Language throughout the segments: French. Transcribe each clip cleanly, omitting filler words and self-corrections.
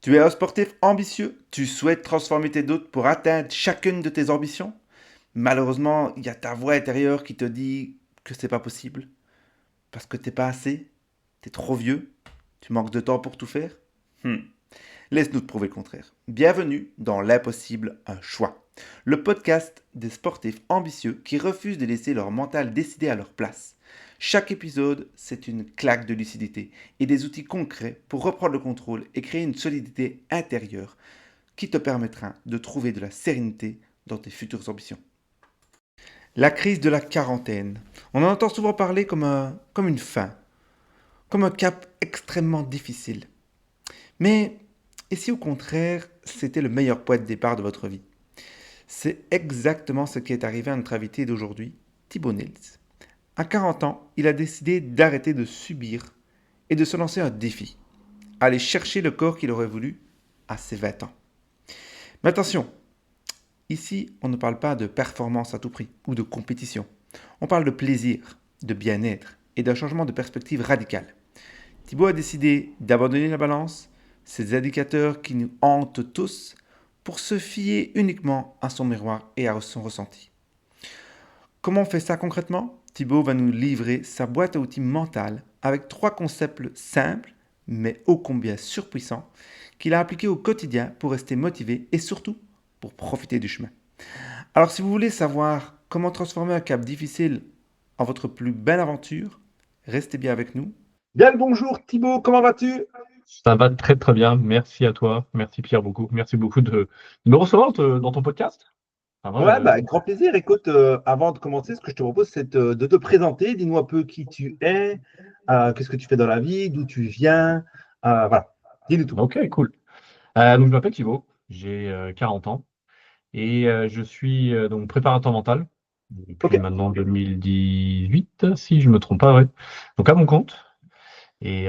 Tu es un sportif ambitieux, tu souhaites transformer tes doutes pour atteindre chacune de tes ambitions. Malheureusement, il y a ta voix intérieure qui te dit que c'est pas possible, parce que t'es pas assez, t'es trop vieux, tu manques de temps pour tout faire. Hmm. Laisse-nous te prouver le contraire. Bienvenue dans L'Impossible, un choix. Le podcast des sportifs ambitieux qui refusent de laisser leur mental décider à leur place. Chaque épisode, c'est une claque de lucidité et des outils concrets pour reprendre le contrôle et créer une solidité intérieure qui te permettra de trouver de la sérénité dans tes futures ambitions. La crise de la quarantaine. On en entend souvent parler comme une fin, comme un cap extrêmement difficile. Mais et si au contraire, c'était le meilleur point de départ de votre vie? C'est exactement ce qui est arrivé à notre invité d'aujourd'hui, Thibaut Nils. À 40 ans, il a décidé d'arrêter de subir et de se lancer un défi. Aller chercher le corps qu'il aurait voulu à ses 20 ans. Mais attention, ici, on ne parle pas de performance à tout prix ou de compétition. On parle de plaisir, de bien-être et d'un changement de perspective radical. Thibaut a décidé d'abandonner la balance, ces indicateurs qui nous hantent tous, pour se fier uniquement à son miroir et à son ressenti. Comment on fait ça concrètement? Thibaut va nous livrer sa boîte à outils mentale avec 3 concepts simples, mais ô combien surpuissants, qu'il a appliqués au quotidien pour rester motivé et surtout pour profiter du chemin. Alors si vous voulez savoir comment transformer un cap difficile en votre plus belle aventure, restez bien avec nous. Bien le bonjour Thibaut, comment vas-tu? Ça va très très bien. Merci à toi. Merci Pierre beaucoup. Merci beaucoup de me recevoir dans ton podcast. Ah, ouais, Ouais, bah, avec grand plaisir. Écoute, avant de commencer, ce que je te propose, c'est de te présenter. Dis-nous un peu qui tu es, qu'est-ce que tu fais dans la vie, d'où tu viens. Voilà, dis-nous tout. ok, cool. Donc je m'appelle Thibaut, j'ai 40 ans et je suis donc préparateur mental Ok, depuis maintenant 2018, si je me trompe pas, ouais. Donc à mon compte. Et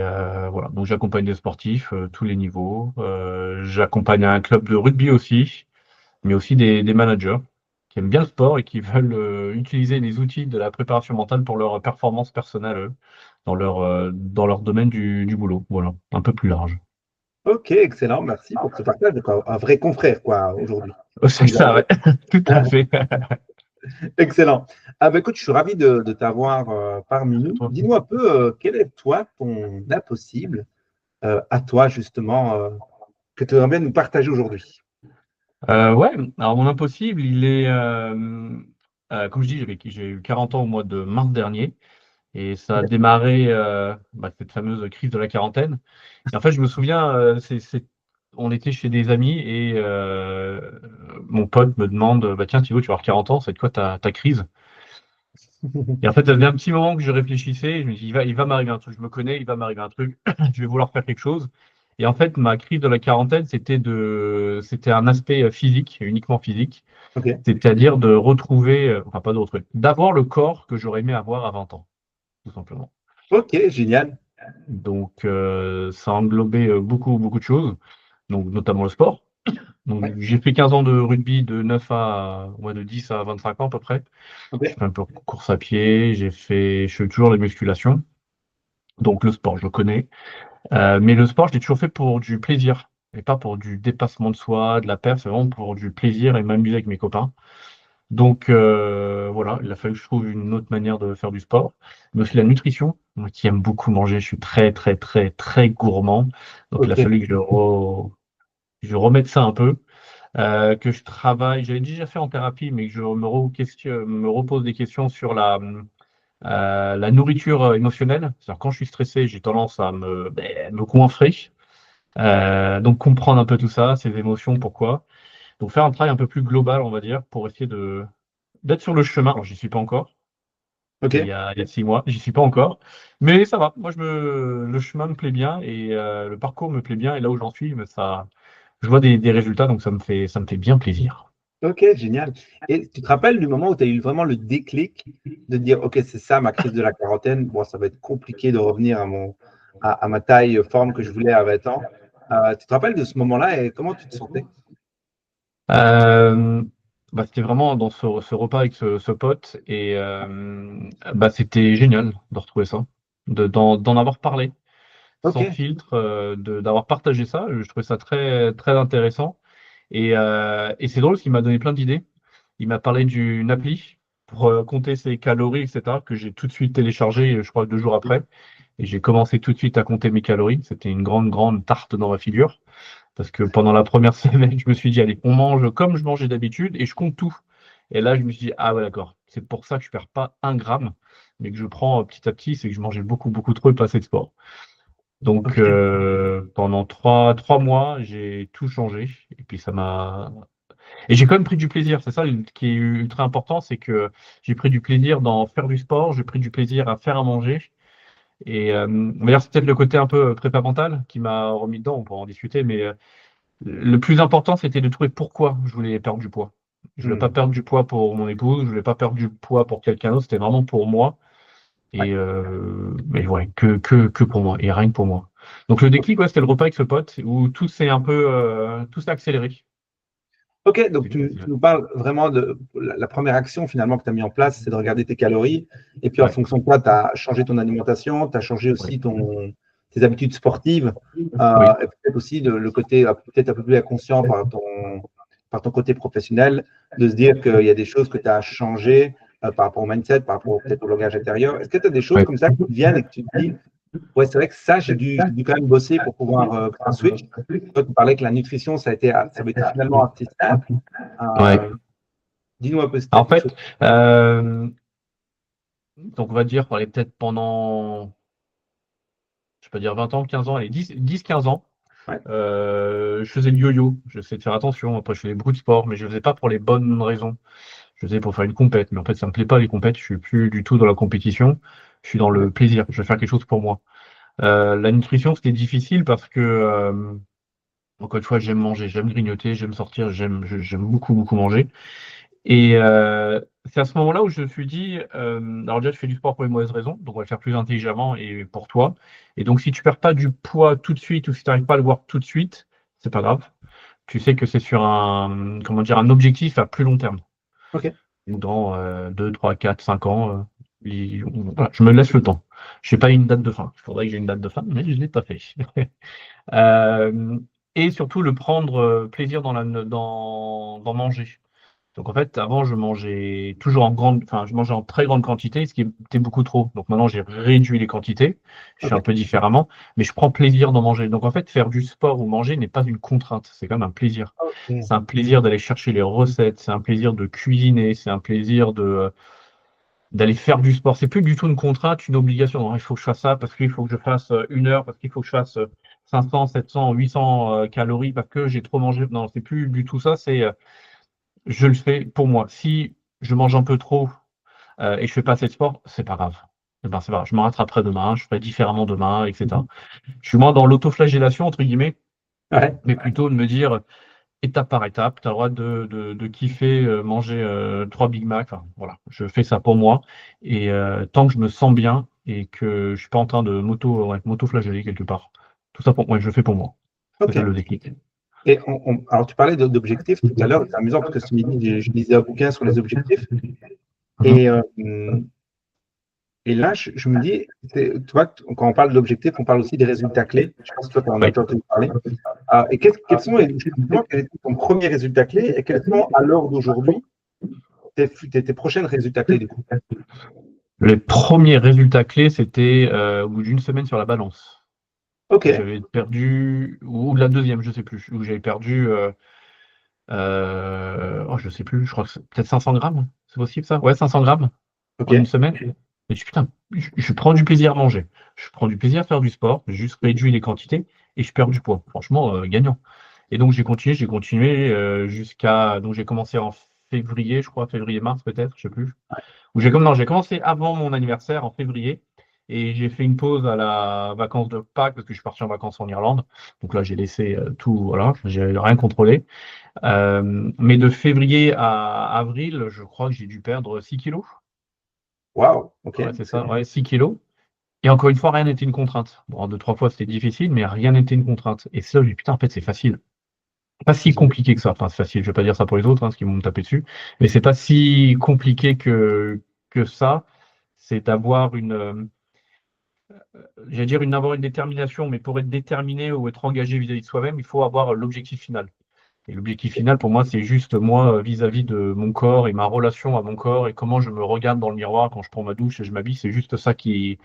voilà, donc j'accompagne des sportifs, tous les niveaux. J'accompagne un club de rugby aussi, mais aussi des managers qui aiment bien le sport et qui veulent utiliser les outils de la préparation mentale pour leur performance personnelle, dans leur domaine du boulot. Voilà, un peu plus large. ok, excellent. Merci pour ce partage. Donc, un vrai confrère, quoi, aujourd'hui. C'est ça, ouais, tout à fait. Excellent. Ah, bah, écoute, je suis ravi de t'avoir parmi À nous. toi. Dis-nous un peu, quel est, toi, ton impossible, à toi, justement, que tu aimerais bien nous partager aujourd'hui? Ouais, alors mon impossible, il est, comme je dis, j'ai eu 40 ans au mois de mars dernier. Et ça a démarré, cette fameuse crise de la quarantaine. Et en fait, je me souviens, on était chez des amis et mon pote me demande, bah tiens Thibaut, tu vas avoir 40 ans, c'est quoi ta crise? Et en fait, ça faisait un petit moment que je réfléchissais, et je me dis, il va m'arriver un truc, je me connais, il va m'arriver un truc, je vais vouloir faire quelque chose. Et en fait, ma crise de la quarantaine, c'était un aspect physique, uniquement physique, Ok, c'est-à-dire de retrouver, enfin pas de retrouver, d'avoir le corps que j'aurais aimé avoir à 20 ans, tout simplement. ok, génial. Donc, ça a englobé beaucoup, beaucoup de choses, donc notamment le sport. Donc, Ouais, j'ai fait 15 ans de rugby de 9 à, ouais, de 10 à 25 ans à peu près. ok, J'ai fait un peu de course à pied, je fais toujours la musculation. Donc, le sport, je le connais. Mais le sport, je l'ai toujours fait pour du plaisir et pas pour du dépassement de soi, de la perte. C'est vraiment pour du plaisir et m'amuser avec mes copains. Donc voilà, il a fallu que je trouve une autre manière de faire du sport. Mais aussi la nutrition, moi qui aime beaucoup manger, je suis très très très très gourmand. Donc il a ok. fallu que je remette ça un peu, que je travaille. J'avais déjà fait en thérapie, mais que je me repose des questions sur la nourriture émotionnelle. C'est-à-dire quand je suis stressé, j'ai tendance à me goinfrer. Donc comprendre un peu tout ça, ces émotions, pourquoi. Donc faire un travail un peu plus global, on va dire, pour essayer de d'être sur le chemin. Alors, j'y suis pas encore. Ok, Il y a 6 mois, j'y suis pas encore. Mais ça va. Moi, le chemin me plaît bien et le parcours me plaît bien. Et là où j'en suis, mais je vois des résultats, donc ça me fait bien plaisir. ok, génial. Et tu te rappelles du moment où tu as eu vraiment le déclic de dire, ok, c'est ça ma crise de la quarantaine. Bon, ça va être compliqué de revenir à ma taille, forme que je voulais à 20 ans. Tu te rappelles de ce moment-là et comment tu te sentais? Euh, C'était vraiment dans ce repas avec ce pote et c'était génial de retrouver ça, d'en avoir parlé. sans Ok. filtre, d'avoir partagé ça. Je trouvais ça très, très intéressant. Et c'est drôle parce qu'il m'a donné plein d'idées. Il m'a parlé d'une appli pour compter ses calories, etc., que j'ai tout de suite téléchargé, je crois, 2 jours après. Et j'ai commencé tout de suite à compter mes calories. C'était une grande, grande tarte dans ma figure. Parce que pendant la première semaine, je me suis dit, allez, on mange comme je mangeais d'habitude et je compte tout. Et là, je me suis dit, ah ouais, d'accord. C'est pour ça que je perds pas 1 gramme, mais que je prends petit à petit, c'est que je mangeais beaucoup, beaucoup trop et pas assez de sport. Donc, Ok. pendant trois mois, j'ai tout changé. Et puis, ça m'a. Et j'ai quand même pris du plaisir. C'est ça qui est ultra important, c'est que j'ai pris du plaisir dans faire du sport, j'ai pris du plaisir à faire à manger. Et on va dire, c'est peut-être le côté un peu prépa mental qui m'a remis dedans, on pourra en discuter, mais le plus important, c'était de trouver pourquoi je voulais perdre du poids. Je voulais pas Hmm. perdre du poids pour mon épouse, je voulais pas perdre du poids pour quelqu'un d'autre, c'était vraiment pour moi. Ouais. Mais ouais, que pour moi, et rien que pour moi. Donc le déclic, ouais, c'était le repas avec ce pote où tout s'est accéléré. Ok, donc C'est- tu nous parles vraiment de la première action finalement que tu as mis en place, c'est de regarder tes calories. Et puis en Ouais, fonction de ça, tu as changé ton alimentation, tu as changé ouais, aussi tes habitudes sportives. oui, Et peut-être aussi le côté peut-être un peu plus inconscient par ton côté professionnel, de se dire qu'il y a des choses que tu as changées par rapport au mindset, par rapport peut-être au langage intérieur. Est-ce que tu as des choses ouais. comme ça qui te viennent et que tu te dis, ouais, c'est vrai que ça, j'ai dû quand même bosser pour pouvoir faire un switch. Toi, tu parlais que la nutrition, ça avait été finalement assez simple. Ouais. Euh, Dis-nous un peu si tu as En quelque chose. fait, donc on va dire, allez, peut-être pendant, je peux dire 20 ans, 15 ans, allez, 15 ans, Ouais, je faisais le yo-yo. J'essayais de faire attention. Après, je faisais beaucoup de sport, mais je ne faisais pas pour les bonnes raisons. Je faisais pour faire une compète. Mais en fait, ça me plaît pas les compètes. Je suis plus du tout dans la compétition. Je suis dans ouais, le plaisir. Je vais faire quelque chose pour moi. La nutrition, c'était difficile parce que, encore une fois, j'aime manger, j'aime grignoter, j'aime sortir, j'aime beaucoup, beaucoup manger. Et c'est à ce moment-là où je me suis dit, alors déjà, je fais du sport pour les mauvaises raisons, donc on va le faire plus intelligemment et pour toi. Et donc, si tu perds pas du poids tout de suite ou si tu n'arrives pas à le voir tout de suite, c'est pas grave. Tu sais que c'est sur comment dire, un objectif à plus long terme. ok. Donc, dans 2, 3, 4, 5 ans, voilà, je me laisse le temps. Je n'ai pas une date de fin. Il faudrait que j'ai une date de fin, mais je ne l'ai pas fait. Euh, et surtout, le prendre plaisir dans manger. Donc en fait, avant, je mangeais toujours enfin, je mangeais en très grande quantité, ce qui était beaucoup trop. Donc maintenant, j'ai réduit les quantités. Je fais Ok. un peu différemment, mais je prends plaisir d'en manger. Donc en fait, faire du sport ou manger n'est pas une contrainte, c'est quand même un plaisir. Ok. C'est un plaisir d'aller chercher les recettes, c'est un plaisir de cuisiner, c'est un plaisir d'aller faire du sport. C'est plus du tout une contrainte, une obligation. Non, il faut que je fasse ça parce qu'il faut que je fasse 1 heure, parce qu'il faut que je fasse 500, 700, 800 calories parce que j'ai trop mangé. Non, c'est plus du tout ça. C'est je le fais pour moi. Si je mange un peu trop et je fais pas assez de sport, c'est pas grave. Eh ben, c'est pas grave. Je me rattraperai demain, je ferai différemment demain, etc. Je suis moins dans l'autoflagellation, entre guillemets, Ouais. mais plutôt de me dire étape par étape, tu as le droit de kiffer, manger 3 Big Mac. Enfin, voilà, je fais ça pour moi. Et tant que je me sens bien et que je suis pas en train de m'auto-flageller quelque part. Tout ça pour moi, je le fais pour moi. C'est Ok. ça le déclic. Et alors, tu parlais d'objectifs tout à l'heure. C'est amusant parce que ce midi, je lisais un bouquin sur les objectifs. Mhm. Et, et là, je me dis, tu vois, quand on parle d'objectifs, on parle aussi des résultats clés. Je ne sais pas si toi, tu en as Oui. déjà entendu parler. Et quels sont, justement, quel était ton premier résultat clé et quels sont, à l'heure d'aujourd'hui, tes prochains résultats clés, du coup? Les premiers résultats clés, c'était au bout d'une semaine sur la balance, Ok. où j'avais perdu, ou la deuxième, je sais plus, où j'avais perdu, oh, je sais plus, je crois que c'est peut-être 500 grammes. C'est possible ça? Ouais, 500 grammes en une Ok. semaine. Et je dis, putain, je prends du plaisir à manger. Je prends du plaisir à faire du sport. J'ai juste réduit les quantités et je perds du poids. Franchement, gagnant. Et donc j'ai continué jusqu'à. Donc j'ai commencé en février, je crois, février-mars peut-être, je sais plus. Ou non, j'ai commencé avant mon anniversaire en février et j'ai fait une pause à la vacance de Pâques parce que je suis parti en vacances en Irlande. Donc là, j'ai laissé tout, voilà, j'ai rien contrôlé. Mais de février à avril, je crois que j'ai dû perdre 6 kilos. Waouh. Ok. Ouais, c'est ça, ouais, 6 kilos. Et encore une fois, rien n'était une contrainte. Bon, 2, 3 fois, c'était difficile, mais rien n'était une contrainte. Et ça, je dis, putain, en fait, c'est facile. Pas si compliqué que ça. Enfin, c'est facile, je vais pas dire ça pour les autres, hein, parce qu'ils vont me taper dessus. Mais c'est pas si compliqué que ça. C'est d'avoir j'allais dire avoir une détermination, mais pour être déterminé ou être engagé vis-à-vis de soi-même, il faut avoir l'objectif final. Et l'objectif final, pour moi, c'est juste moi vis-à-vis de mon corps et ma relation à mon corps et comment je me regarde dans le miroir quand je prends ma douche et je m'habille. C'est juste ça qui.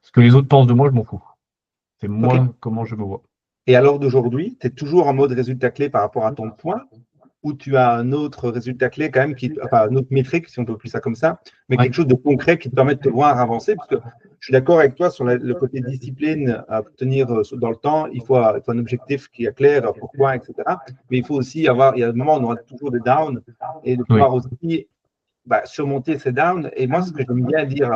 Ce que les autres pensent de moi, je m'en fous. C'est Ok. moi, comment je me vois. Et à l'heure d'aujourd'hui, tu es toujours en mode résultat clé par rapport à ton point, ou tu as un autre résultat clé quand même, enfin, une autre métrique, si on peut appeler ça comme ça, mais Ouais. quelque chose de concret qui te permet de te voir avancer, parce que je suis d'accord avec toi sur le côté discipline, à tenir dans le temps, il faut un objectif qui est clair, pourquoi, etc. Mais il faut aussi il y a un moment où on aura toujours des downs, et de Oui. pouvoir aussi surmonter ces downs. Et moi, ce que j'aime bien dire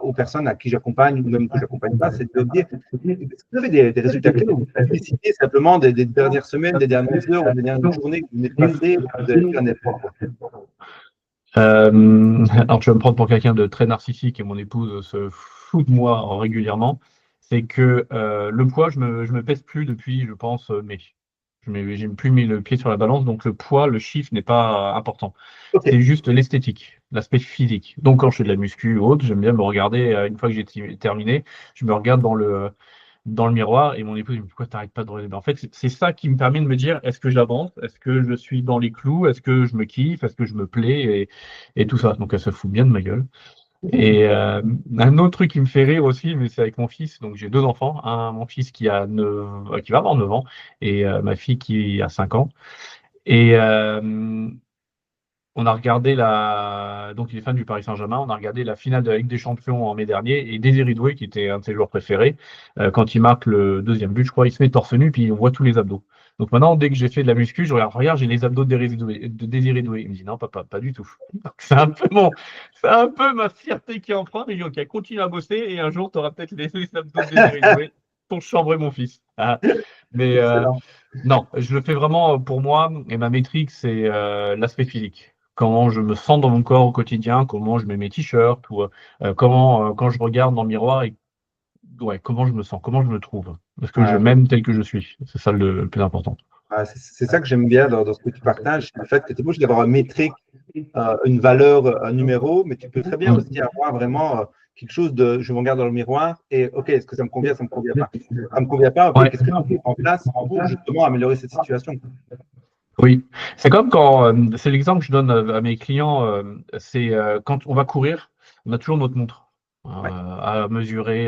aux personnes à qui j'accompagne, ou même que j'accompagne pas, c'est de dire, est-ce que vous avez des résultats clés ou vous pouvez citer simplement des dernières semaines, des dernières heures ou des dernières journées que vous venez de passer, où vous avez fait un effort, quoi. Alors, tu vas me prendre pour quelqu'un de très narcissique et mon épouse se fout de moi régulièrement. C'est que le poids, je me pèse plus depuis, je pense, mai. J'ai plus mis le pied sur la balance, donc le poids, le chiffre n'est pas important. Ok. C'est juste l'esthétique, l'aspect physique. Donc, quand je fais de la muscu ou autre, j'aime bien me regarder, une fois que j'ai terminé, je me regarde dans le miroir et mon épouse me dit pourquoi t'arrêtes pas de regarder. En fait, c'est ça qui me permet de me dire est-ce que j'avance, est-ce que je suis dans les clous, est-ce que je me kiffe, est-ce que je me plais et tout ça. Donc elle se fout bien de ma gueule. Et un autre truc qui me fait rire aussi, mais c'est avec mon fils. Donc j'ai deux enfants, mon fils qui va avoir 9 ans et ma fille qui a 5 ans. Et on a regardé donc il est fan du Paris Saint-Germain, on a regardé la finale de la Ligue des Champions en mai dernier, et Désiré Doué, qui était un de ses joueurs préférés, quand il marque le deuxième but, je crois, il se met torse nu, puis on voit tous les abdos. Donc maintenant, dès que j'ai fait de la muscu, je regarde, j'ai les abdos de Désiré Doué. Il me dit non, papa, pas du tout. Donc, c'est un peu ma fierté qui est en train, mais ok, continue à bosser, et un jour, tu auras peut-être les abdos de Désiré Doué pour chambrer mon fils. Ah. Mais Excellent. non, je le fais vraiment pour moi, et ma métrique, c'est l'aspect physique. Comment je me sens dans mon corps au quotidien, comment je mets mes t-shirts, ou comment, quand je regarde dans le miroir, ouais, comment je me sens, comment je me trouve. Parce que je Ouais. m'aime tel que je suis. C'est ça le plus important. C'est ça que j'aime bien dans ce que tu partages, le fait que tu es obligé d'avoir une métrique, une valeur, un numéro, mais tu peux très bien Mm. aussi avoir vraiment quelque chose de je me regarde dans le miroir et OK, est-ce que ça me convient, ça me convient pas. Ça me convient pas, OK, Ouais, qu'est-ce que je peux mettre en place pour justement améliorer cette situation? oui. C'est comme quand, c'est l'exemple que je donne à mes clients, c'est quand on va courir, on a toujours notre montre Ouais. à mesurer,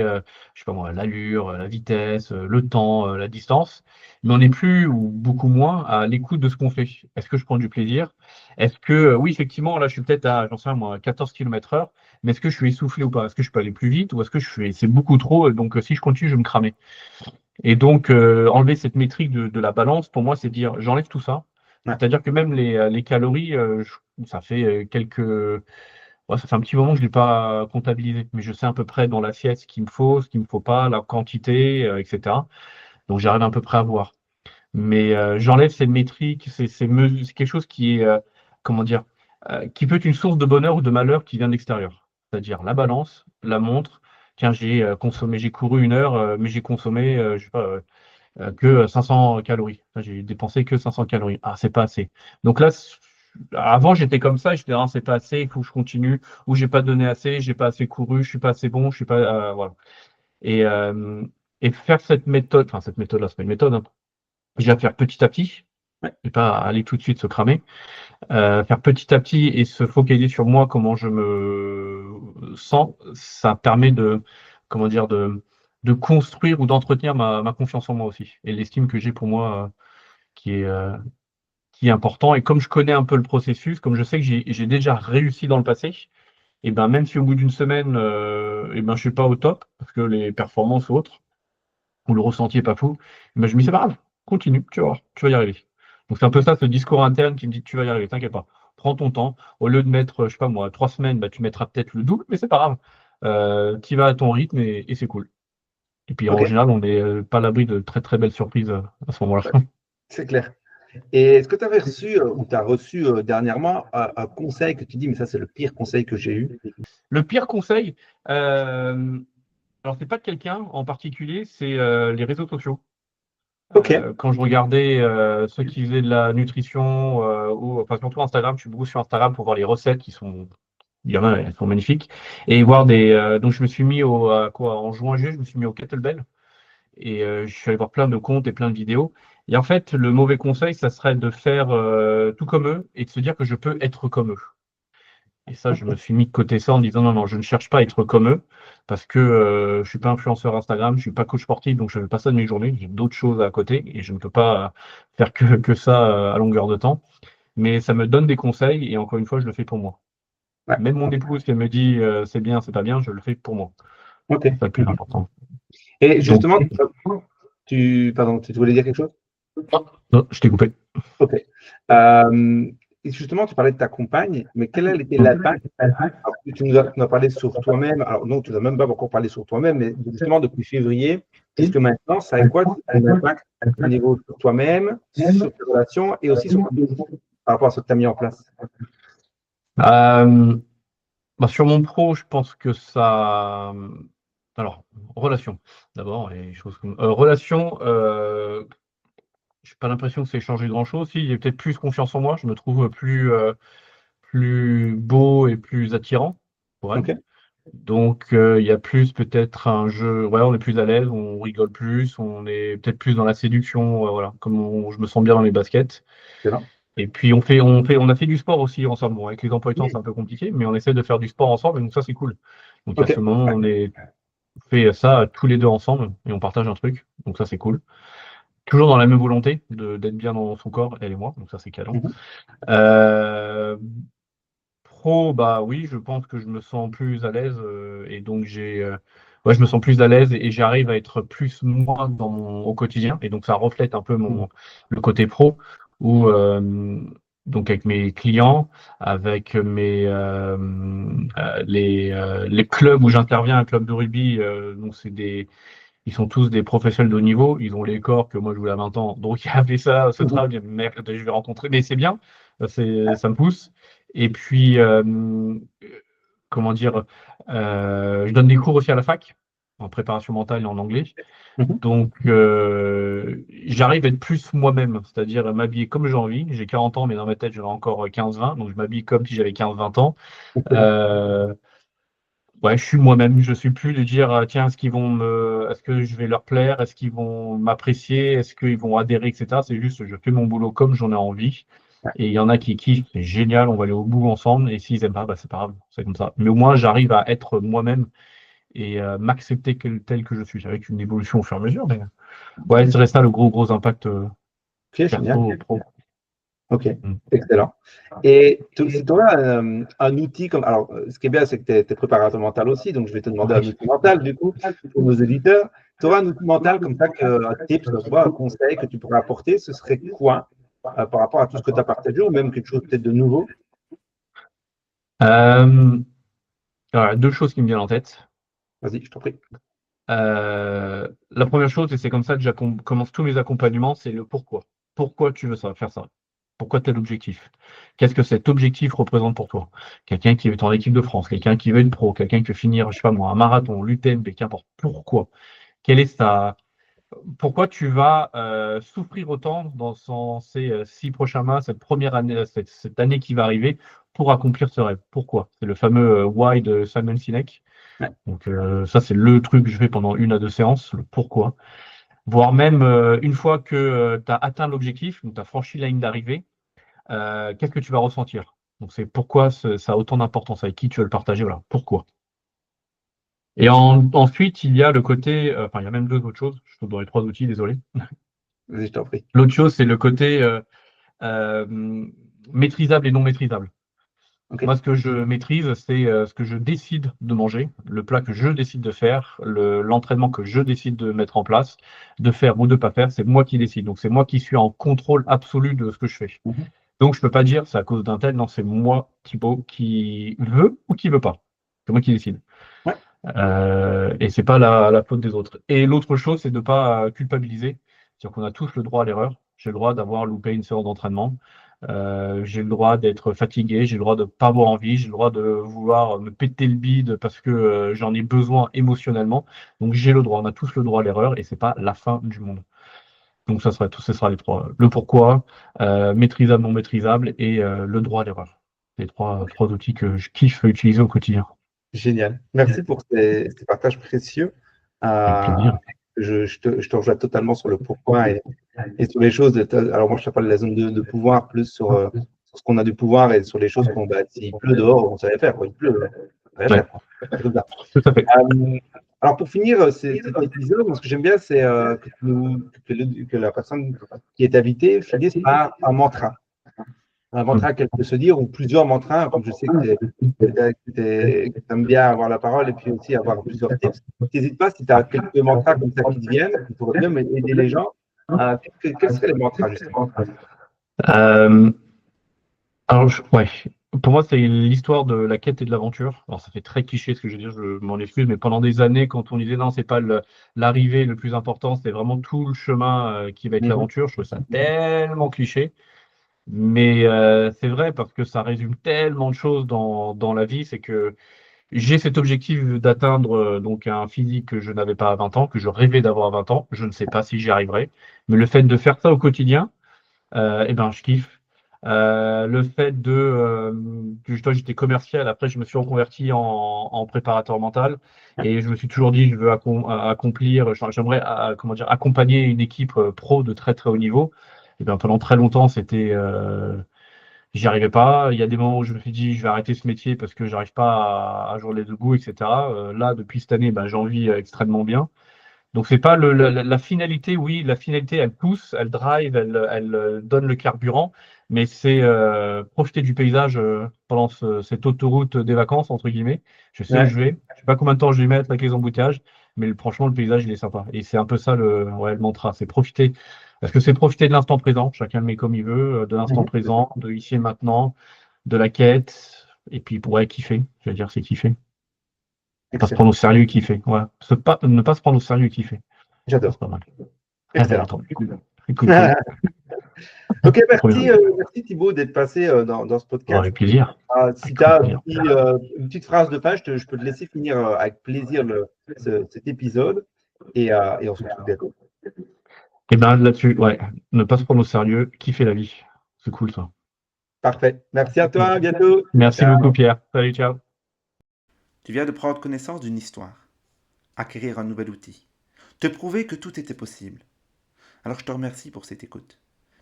je sais pas moi, l'allure, la vitesse, le temps, la distance, mais on n'est plus ou beaucoup moins à l'écoute de ce qu'on fait. Est-ce que je prends du plaisir? Est-ce que, oui, effectivement, là, je suis peut-être à, j'en sais rien, moi, 14 km/h, mais est-ce que je suis essoufflé ou pas? Est-ce que je peux aller plus vite ou est-ce que c'est beaucoup trop, donc si je continue, je vais me cramer. Et donc, enlever cette métrique de la balance, pour moi, c'est dire, j'enlève tout ça. Ouais. C'est-à-dire que même les calories, ça fait ouais, ça fait un petit moment que je ne l'ai pas comptabilisé, mais je sais à peu près dans l'assiette ce qu'il me faut, ce qu'il ne me faut pas, la quantité, etc. Donc, j'arrive à peu près à voir. Mais j'enlève ces métriques, c'est quelque chose qui est, comment dire, qui peut être une source de bonheur ou de malheur qui vient de l'extérieur. C'est-à-dire la balance, la montre. Tiens, j'ai couru 1 heure, mais j'ai consommé, je sais pas, que 500 calories. Enfin, j'ai dépensé que 500 calories. Ah, c'est pas assez. Donc là, avant, j'étais comme ça, et j'étais, ah, c'est pas assez, il faut que je continue, ou j'ai pas donné assez, j'ai pas assez couru, je suis pas assez bon, je suis pas, voilà. Et, euh, et faire cette méthode-là, c'est pas une méthode, hein. Déjà faire petit à petit, Ouais. et pas aller tout de suite se cramer. Faire petit à petit et se focaliser sur moi, comment je me sens, ça permet comment dire, de construire ou d'entretenir ma confiance en moi aussi et l'estime que j'ai pour moi, qui est, euh, qui est important. Et comme je connais un peu le processus, comme je sais que j'ai déjà réussi dans le passé, et ben même si au bout d'une semaine, et ben je suis pas au top parce que les performances ou autres, ou le ressenti est pas fou, mais je me dis c'est pas grave, continue, tu vas voir, tu vas y arriver. Donc c'est un peu ça, ce discours interne qui me dit tu vas y arriver, t'inquiète pas. Prends ton temps. Au lieu de mettre, je sais pas moi, 3 semaines, bah, tu mettras peut-être le double, mais c'est pas grave. Tu vas à ton rythme et c'est cool. Et puis en OK, général, on n'est pas à l'abri de très très belles surprises à ce moment-là. ouais, c'est clair. Et est-ce que tu avais reçu ou tu as reçu dernièrement un conseil que tu dis, mais ça, c'est le pire conseil que j'ai eu? Le pire conseil, alors c'est pas de quelqu'un en particulier, c'est les réseaux sociaux. OK. Quand je regardais ceux qui faisaient de la nutrition, ou enfin surtout Instagram, je suis beaucoup sur Instagram pour voir les recettes qui sont il y en a, elles sont magnifiques. Et voir donc je me suis mis en juin, juillet, je me suis mis au kettlebell. Et je suis allé voir plein de comptes et plein de vidéos. Et en fait, le mauvais conseil, ça serait de faire tout comme eux et de se dire que je peux être comme eux. Et ça, je me suis mis de côté ça en disant non, non, je ne cherche pas à être comme eux parce que je suis pas influenceur Instagram, je suis pas coach sportif, donc je ne fais pas ça de mes journées. J'ai d'autres choses à côté et je ne peux pas faire que ça à longueur de temps. Mais ça me donne des conseils et encore une fois, je le fais pour moi. Ouais. Même mon épouse qui me dit c'est bien, c'est pas bien, je le fais pour moi. Ok. C'est ça le plus important. Et justement, Donc, pardon, tu voulais dire quelque chose? non, je t'ai coupé. Ok. Et justement, tu parlais de ta compagne, mais quel a été l'impact? Tu nous as parlé sur toi-même. Alors non, tu n'as même pas encore parlé sur toi-même, mais justement depuis février jusqu'à maintenant, ça a quoi ton impact au niveau sur toi-même, sur tes relations et aussi sur par rapport à ce que tu as mis en place? Sur mon pro, je pense que ça. Alors, relation, d'abord, et choses comme. Relation, j'ai pas l'impression que ça ait changé grand-chose. Si, j'ai peut-être plus confiance en moi. Je me trouve plus beau et plus attirant pour elle. Ok. Donc, il y a plus peut-être un jeu. Ouais, on est plus à l'aise, on rigole plus, on est peut-être plus dans la séduction. Voilà, comme je me sens bien dans mes baskets. Excellent. Et puis on a fait du sport aussi ensemble. Bon, avec les emplois du temps, c'est un peu compliqué, mais on essaie de faire du sport ensemble, et donc ça c'est cool. Donc à Ok. ce moment, on fait ça tous les deux ensemble et on partage un truc. Donc ça c'est cool. Toujours dans la même volonté d'être bien dans son corps, elle et moi. Donc ça c'est canon. Mhm. Euh, Pro, bah oui, je pense que je me sens plus à l'aise et donc ouais, je me sens plus à l'aise et j'arrive à être plus moi au quotidien et donc ça reflète un peu le côté pro où donc avec mes clients, avec les clubs où j'interviens, un club de rugby, donc ils sont tous des professionnels de haut niveau, ils ont les corps que moi je voulais à 20 ans, donc il y avait ce travail, merde, je vais rencontrer, mais c'est bien, ça me pousse. Et puis, comment dire, je donne des cours aussi à la fac, en préparation mentale et en anglais. Mhm. Donc, j'arrive à être plus moi-même, c'est-à-dire m'habiller comme j'ai envie. J'ai 40 ans, mais dans ma tête, j'aurai encore 15-20, donc je m'habille comme si j'avais 15-20 ans. Excellent. Ouais, je suis moi-même. Je suis plus de dire, tiens, est-ce que je vais leur plaire? Est-ce qu'ils vont m'apprécier? Est-ce qu'ils vont adhérer, etc. C'est juste, je fais mon boulot comme j'en ai envie. Ouais. Et il y en a qui kiffent, c'est génial, on va aller au bout ensemble. Et s'ils aiment pas, bah, c'est pas grave, c'est comme ça. Mais au moins, j'arrive à être moi-même et m'accepter tel que je suis, avec une évolution au fur et à mesure. Mais ouais, c'est ça le gros impact Ok, génial. perso, pro. Ok, Mm. excellent. Et si tu as un outil comme. Alors, ce qui est bien, c'est que tu es préparateur mental aussi, donc je vais te demander un outil mental, du coup, pour nos éditeurs. Tu auras un outil mental comme ça, un tips, tu vois, un conseil que tu pourrais apporter, ce serait quoi par rapport à tout ce que tu as partagé, ou même quelque chose peut-être de nouveau? Alors, deux choses qui me viennent en tête. Vas-y, je t'en prie. La première chose, et c'est comme ça que commence tous mes accompagnements, c'est le pourquoi. Pourquoi tu veux faire ça? Pourquoi tel objectif? Qu'est-ce que cet objectif représente pour toi? Quelqu'un qui veut être en équipe de France, quelqu'un qui veut être pro, quelqu'un qui veut finir, je sais pas moi, un marathon, l'UTMB, qu'importe. Pourquoi? Quelle est Pourquoi tu vas souffrir autant ces 6 prochains mois, cette première année, cette année qui va arriver pour accomplir ce rêve? Pourquoi? C'est le fameux why de Simon Sinek. Ouais. Donc ça, c'est le truc que je fais pendant 1 à 2 séances, le pourquoi. Voire même une fois que tu as atteint l'objectif, donc tu as franchi la ligne d'arrivée, qu'est-ce que tu vas ressentir? Donc c'est pourquoi ça a autant d'importance, avec qui tu veux le partager, voilà, pourquoi. Et ensuite, il y a le côté, enfin il y a même deux autres choses, je te donnerai 3 outils, désolé. Vas-y, je t'en prie. L'autre chose, c'est le côté maîtrisable et non maîtrisable. Ok. Moi, ce que je maîtrise, c'est ce que je décide de manger, le plat que je décide de faire, l'entraînement que je décide de mettre en place, de faire ou de pas faire, c'est moi qui décide. Donc, c'est moi qui suis en contrôle absolu de ce que je fais. Mhm. Donc, je peux pas dire c'est à cause d'un tel, non, c'est moi, Thibaut, qui veut ou qui veut pas. C'est moi qui décide. Ouais. Et c'est pas la faute des autres. Et l'autre chose, c'est de pas culpabiliser. C'est-à-dire qu'on a tous le droit à l'erreur. J'ai le droit d'avoir loupé une séance d'entraînement. J'ai le droit d'être fatigué, j'ai le droit de pas avoir envie, j'ai le droit de vouloir me péter le bide parce que j'en ai besoin émotionnellement. Donc j'ai le droit, on a tous le droit à l'erreur et c'est pas la fin du monde. Donc ce sera les trois. Le pourquoi, maîtrisable, non maîtrisable et le droit à l'erreur. les trois outils que je kiffe utiliser au quotidien. Génial. Merci pour ces partages précieux. Avec Euh, plaisir. je te rejoins totalement sur le pourquoi et sur les choses. Alors moi, je te parle de la zone de pouvoir, plus sur ce qu'on a du pouvoir et sur les choses qu'on, bah, s'il pleut dehors, on savait faire. Quoi. Il pleut, on savait Ouais, faire. C'est comme ça. tout à fait. Alors pour finir cet épisode, moi, ce que j'aime bien, c'est que la personne qui est invitée finisse par un mantra. Un mantra qu'elle peut se dire, ou plusieurs mantras, comme je sais que tu aimes bien avoir la parole et puis aussi avoir plusieurs tips. N'hésite pas si tu as quelques mantras comme ça qui te viennent, qui pourraient bien aider les gens. Quels seraient les mantras, justement? Euh, alors, ouais. Pour moi, c'est l'histoire de la quête et de l'aventure. Alors, ça fait très cliché ce que je veux dire, je m'en excuse, mais pendant des années, quand on disait non, c'est pas l'arrivée le plus important, c'est vraiment tout le chemin qui va être Mhm. l'aventure, je trouve ça tellement cliché. Mais c'est vrai parce que ça résume tellement de choses dans la vie, c'est que j'ai cet objectif d'atteindre donc un physique que je n'avais pas à 20 ans, que je rêvais d'avoir à 20 ans. Je ne sais pas si j'y arriverai, mais le fait de faire ça au quotidien, eh ben, je kiffe. Le fait justement, j'étais commercial, après je me suis reconverti en préparateur mental et je me suis toujours dit je veux accomplir, j'aimerais comment dire, accompagner une équipe pro de très très haut niveau. Et bien, pendant très longtemps, j'y arrivais pas. Il y a des moments où je me suis dit je vais arrêter ce métier parce que j'arrive pas à joindre les deux bouts, etc. Là, depuis cette année, ben, j'en vis extrêmement bien. Donc c'est pas la finalité, oui, la finalité, elle pousse, elle drive, elle donne le carburant, mais c'est profiter du paysage pendant cette autoroute des vacances, entre guillemets. Je sais où Ouais. je vais, je sais pas combien de temps je vais mettre avec les embouteillages, mais franchement, le paysage, il est sympa. Et c'est un peu ça ouais, le mantra, c'est profiter. Parce que c'est profiter de l'instant présent, chacun le met comme il veut, de l'instant Mhm. présent, de ici et maintenant, de la quête, et puis pour kiffer, je veux dire, c'est kiffer. Pas se prendre Excellent. au sérieux, kiffer. Ouais. Ne pas se prendre au sérieux, kiffer. Ça, c'est J'adore. pas mal. Ah ben, Excellent. attends, cool. Cool, cool. Ok, Trop bien. merci Thibaut d'être passé dans ce Bon, podcast. avec plaisir. Si Avec tu grand as plaisir. une petite phrase de fin, je peux te laisser finir avec plaisir cet épisode et on se retrouve bientôt. Et ben là-dessus, ouais, ne pas se prendre au sérieux, kiffer la vie. C'est cool ça. Parfait. Merci à toi, à bientôt. Merci beaucoup Ciao. Pierre. Salut, ciao. Tu viens de prendre connaissance d'une histoire, acquérir un nouvel outil, te prouver que tout était possible. Alors je te remercie pour cette écoute.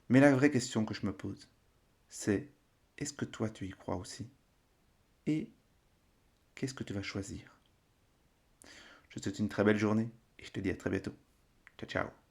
Mais la vraie question que je me pose, c'est est-ce que toi tu y crois aussi? Et qu'est-ce que tu vas choisir? Je te souhaite une très belle journée et je te dis à très bientôt. Ciao ciao.